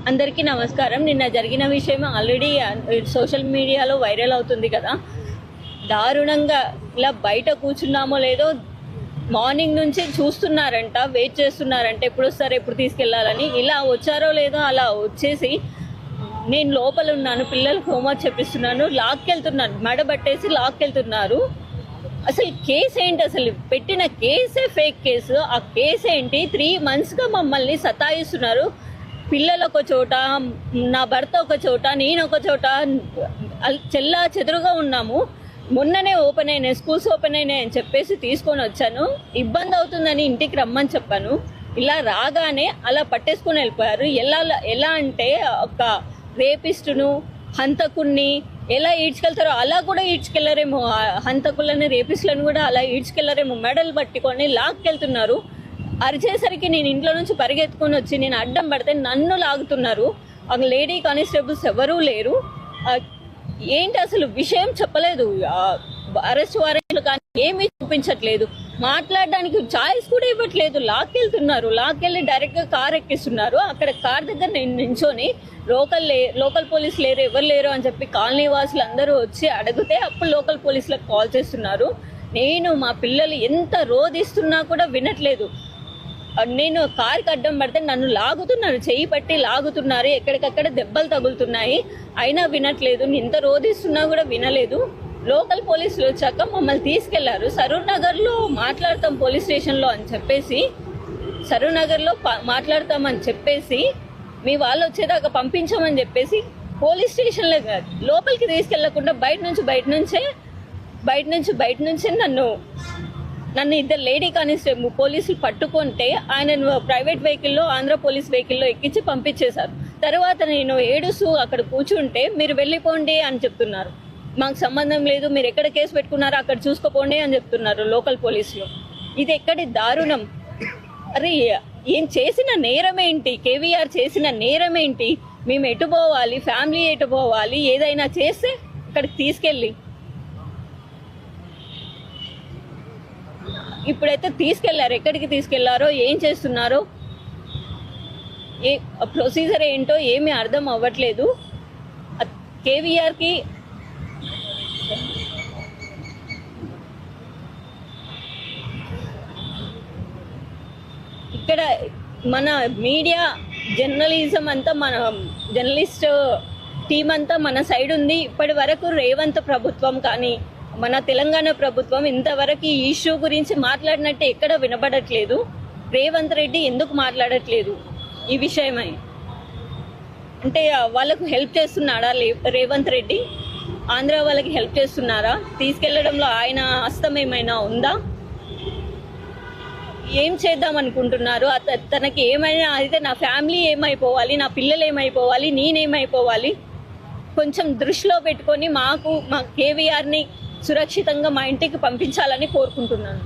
అందరికీ నమస్కారం. నిన్న జరిగిన విషయం ఆల్రెడీ సోషల్ మీడియాలో వైరల్ అవుతుంది కదా. దారుణంగా ఇలా బయట కూర్చున్నామో లేదో మార్నింగ్ నుంచి చూస్తున్నారంట, వెయిట్ చేస్తున్నారంట ఎప్పుడు వస్తారు ఎప్పుడు తీసుకెళ్లాలని. ఇలా వచ్చారో లేదో అలా వచ్చేసి నేను లోపల ఉన్నాను, పిల్లలకు హోంవర్క్ చెప్పిస్తున్నాను, లాక్కెళ్తున్నాను, మెడబట్టేసి లాక్కెళ్తున్నారు. అసలు కేసు ఏంటి? అసలు పెట్టిన కేసే ఫేక్ కేసు. ఆ కేసు ఏంటి? 3 monthsగా మమ్మల్ని సతాయిస్తున్నారు. పిల్లలు ఒక చోట, నా భర్త ఒక చోట, నేను ఒక చోట చెల్లా చెదురుగా ఉన్నాము. మొన్ననే ఓపెన్ అయినాయి, స్కూల్స్ ఓపెన్ అయినాయి అని చెప్పేసి తీసుకొని వచ్చాను. ఇబ్బంది అవుతుందని ఇంటికి రమ్మని చెప్పాను. ఇలా రాగానే అలా పట్టేసుకొని వెళ్ళిపోయారు. ఎలా అంటే ఒక రేపిస్టును, హంతకుణ్ణి ఎలా ఈడ్చుకెళ్తారో అలా కూడా ఈడ్చుకెళ్లరేమో. హంతకులని, రేపిస్టులను కూడా అలా ఈడ్చుకెళ్లరేమో. మెడల్ పట్టుకొని లాక్కెళ్తున్నారు. అరిచేసరికి నేను ఇంట్లో నుంచి పరిగెత్తుకొని వచ్చి నేను అడ్డం పడితే నన్ను లాగుతున్నారు. ఆ లేడీ కానిస్టేబుల్స్ ఎవరూ లేరు. ఏంటి అసలు విషయం చెప్పలేదు. అరెస్ట్ వారెంట్లు కానీ ఏమీ చూపించట్లేదు. మాట్లాడడానికి ఛాయిస్ కూడా ఇవ్వట్లేదు. లాక్కెళ్తున్నారు. లాక్కెళ్ళి డైరెక్ట్గా కార్ ఎక్కిస్తున్నారు. అక్కడ కార్ దగ్గర నేను నించొని లోకల్ పోలీసు లేరు, ఎవరు లేరు అని చెప్పి కాలనీ వాసులు అందరూ వచ్చి అడిగితే అప్పుడు లోకల్ పోలీసులకు కాల్ చేస్తున్నారు. నేను మా పిల్లలు ఎంత రోధిస్తున్నా కూడా వినట్లేదు. నేను కార్కి అడ్డం పడితే నన్ను లాగుతున్నారు, చెయ్యి పట్టి లాగుతున్నారు. ఎక్కడికక్కడ దెబ్బలు తగులుతున్నాయి, అయినా వినట్లేదు. ఇంత రోధిస్తున్నా కూడా వినలేదు. లోకల్ పోలీసులు వచ్చాక మమ్మల్ని తీసుకెళ్లారు. సరూర్ నగర్లో మాట్లాడతాం పోలీస్ స్టేషన్లో అని చెప్పేసి, సరూర్ నగర్లో మాట్లాడతామని చెప్పేసి మీ వాళ్ళు వచ్చేదాకా పంపించమని చెప్పేసి పోలీస్ స్టేషన్లో లోపలికి తీసుకెళ్లకుండా బయట నుంచి నన్ను ఇద్దరు లేడీ కానిస్టేబుల్ పోలీసులు పట్టుకుంటే ఆయన ప్రైవేట్ వెహికల్లో, ఆంధ్ర పోలీస్ వెహికల్లో ఎక్కించి పంపించేశారు. తర్వాత నేను ఏడుస్తూ అక్కడ కూర్చుంటే మీరు వెళ్ళిపోండి అని చెప్తున్నారు. మాకు సంబంధం లేదు, మీరు ఎక్కడ కేసు పెట్టుకున్నారో అక్కడ చూసుకోపోండి అని చెప్తున్నారు లోకల్ పోలీసులు. ఇది ఎక్కడి దారుణం? అరే ఏం చేసిన నేరమేంటి? కేవీఆర్ చేసిన నేరమేంటి? మేము ఎటు పోవాలి, ఫ్యామిలీ ఎటు పోవాలి? ఏదైనా చేస్తే అక్కడికి తీసుకెళ్ళి ఇప్పుడైతే తీసుకెళ్లారు. ఎక్కడికి తీసుకెళ్లారో, ఏం చేస్తున్నారో, ఏ ప్రొసీజర్ ఏంటో ఏమీ అర్థం అవ్వట్లేదు. కేవీఆర్కి ఇక్కడ మన మీడియా జర్నలిజం అంతా, మన జర్నలిస్ట్ టీం అంతా మన సైడ్ ఉంది. ఇప్పటి వరకు రేవంత్ ప్రభుత్వం కానీ మన తెలంగాణ ప్రభుత్వం ఇంతవరకు ఈ ఇష్యూ గురించి మాట్లాడినట్టే ఎక్కడ వినబడట్లేదు. రేవంత్ రెడ్డి ఎందుకు మాట్లాడట్లేదు ఈ విషయమై? అంటే వాళ్ళకు హెల్ప్ చేస్తున్నాడా రేవంత్ రెడ్డి? ఆంధ్ర వాళ్ళకి హెల్ప్ చేస్తున్నారా? తీసుకెళ్లడంలో ఆయన హస్తం ఏమైనా ఉందా? ఏం చేద్దాం అనుకుంటున్నారు? తనకి ఏమైనా అయితే నా ఫ్యామిలీ ఏమైపోవాలి, నా పిల్లలు ఏమైపోవాలి, నేనేమైపోవాలి? కొంచెం దృష్టిలో పెట్టుకొని మా కేవీఆర్ని సురక్షితంగా మా ఇంటికి పంపించాలని కోరుకుంటున్నాను.